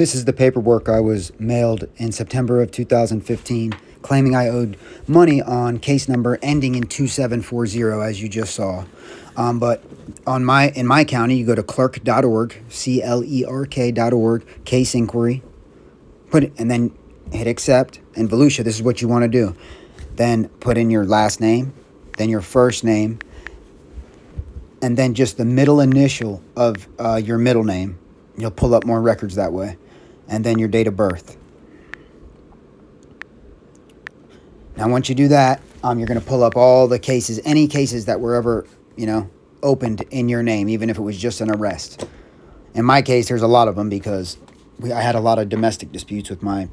This is the paperwork I was mailed in September of 2015, claiming I owed money on case number ending in 2740, as you just saw. But in my county, you go to clerk.org, clerk.org, case inquiry, put it, and then hit accept. In Volusia, this is what you want to do. Then put in your last name, then your first name, and then just the middle initial of your middle name. You'll pull up more records that way. And then your date of birth. Now, once you do that, you're going to pull up all the cases, any cases that were ever, opened in your name, even if it was just an arrest. In my case, there's a lot of them because I had a lot of domestic disputes with my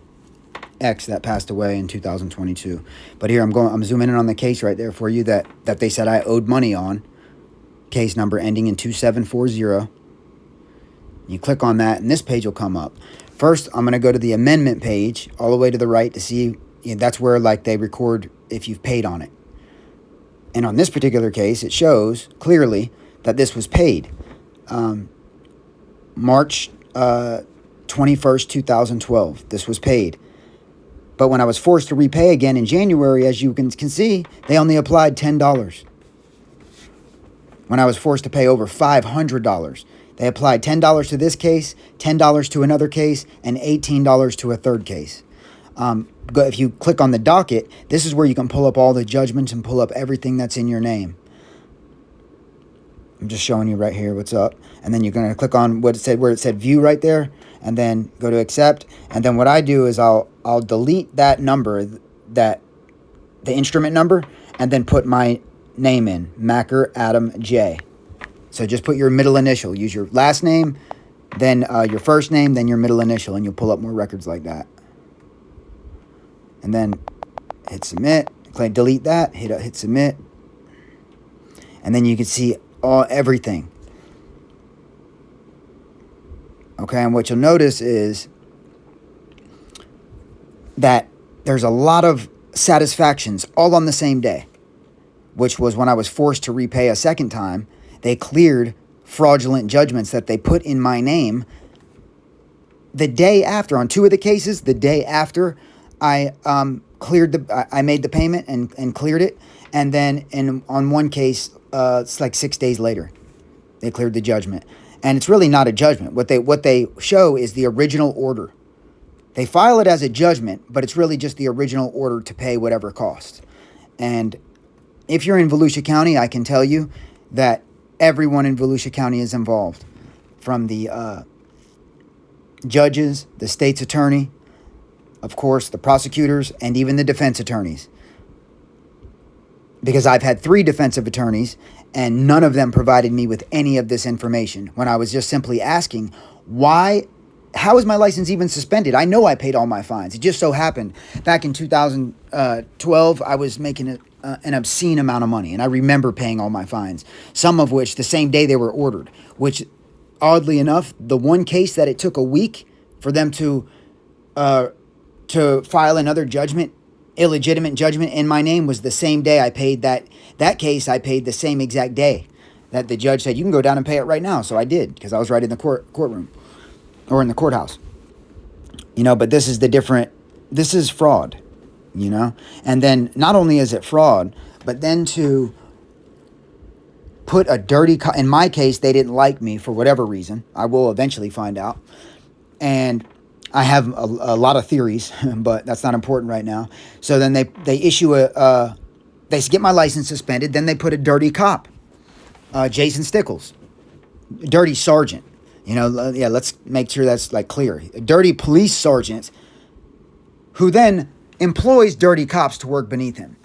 ex that passed away in 2022. But here I'm zooming in on the case right there for you that they said I owed money on. Case number ending in 2740. You click on that, and this page will come up. First, I'm going to go to the amendment page all the way to the right to see, that's where they record if you've paid on it. And on this particular case, it shows clearly that this was paid. March 21st, 2012, this was paid. But when I was forced to repay again in January, as you can see, they only applied $10. When I was forced to pay over $500, they applied $10 to this case, $10 to another case, and $18 to a third case. If you click on the docket, this is where you can pull up all the judgments and pull up everything that's in your name. I'm just showing you right here what's up. And then you're going to click on where it said view right there, and then go to accept. And then what I do is I'll delete that number, the instrument number, and then put my name in, Macker Adam J. So just put your middle initial. Use your last name, then your first name, then your middle initial, and you'll pull up more records like that. And then hit submit. Click delete that. Hit submit. And then you can see everything. Okay, and what you'll notice is that there's a lot of satisfactions all on the same day, which was when I was forced to repay a second time. They cleared fraudulent judgments that they put in my name the day after. On two of the cases, the day after I I made the payment and cleared it. And then on one case, it's like 6 days later, they cleared the judgment. And it's really not a judgment. What they show is the original order. They file it as a judgment, but it's really just the original order to pay whatever cost. And if you're in Volusia County, I can tell you that everyone in Volusia County is involved, from the judges, the state's attorney, of course, the prosecutors, and even the defense attorneys. Because I've had 3 defensive attorneys, and none of them provided me with any of this information when I was just simply asking, how is my license even suspended? I know I paid all my fines. It just so happened back in 2012, I was making an obscene amount of money, and I remember paying all my fines, some of which the same day they were ordered, which, oddly enough, the one case that it took a week for them to file another judgment, illegitimate judgment in my name, was the same day I paid that case. I paid the same exact day that the judge said, you can go down and pay it right now. So I did, because I was right in the courtroom or in the courthouse. But this is fraud, And then not only is it fraud, but then to put a dirty, in my case, they didn't like me for whatever reason. I will eventually find out. And I have a lot of theories, but that's not important right now. So then they issue they get my license suspended. Then they put a dirty cop, Jason Stickles, dirty sergeant. Let's make sure that's clear. A dirty police sergeant who then employs dirty cops to work beneath him.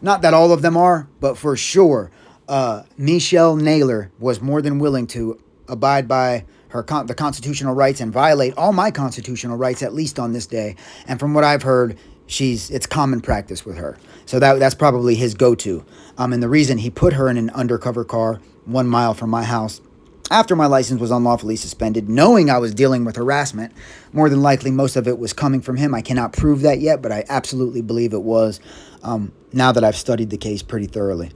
Not that all of them are, but for sure, Michelle Naylor was more than willing to abide by the constitutional rights and violate all my constitutional rights, at least on this day. And from what I've heard, it's common practice with her. So that's probably his go-to. And the reason he put her in an undercover car 1 mile from my house after my license was unlawfully suspended, knowing I was dealing with harassment, more than likely most of it was coming from him. I cannot prove that yet, but I absolutely believe it was, now that I've studied the case pretty thoroughly.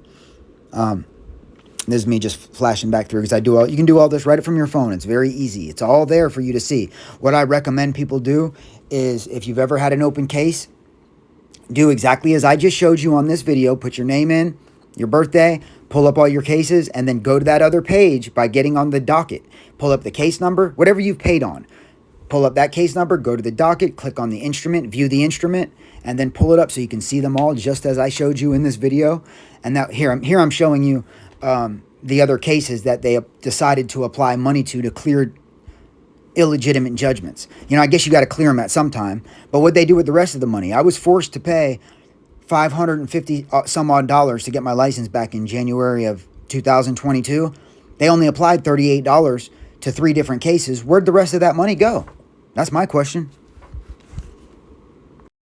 This is me just flashing back through because you can do all this right from your phone. It's very easy. It's all there for you to see. What I recommend people do is, if you've ever had an open case, do exactly as I just showed you on this video. Put your name in, your birthday, pull up all your cases, and then go to that other page by getting on the docket. Pull up the case number, whatever you've paid on. Pull up that case number, go to the docket, click on the instrument, view the instrument, and then pull it up so you can see them all just as I showed you in this video. And now here I'm showing you the other cases that they decided to apply money to clear illegitimate judgments. You know, I guess you got to clear them at some time. But what they do with the rest of the money, I was forced to pay $550 some odd dollars to get my license back in January of 2022. They only applied $38 to 3 different cases. Where'd the rest of that money go? That's my question.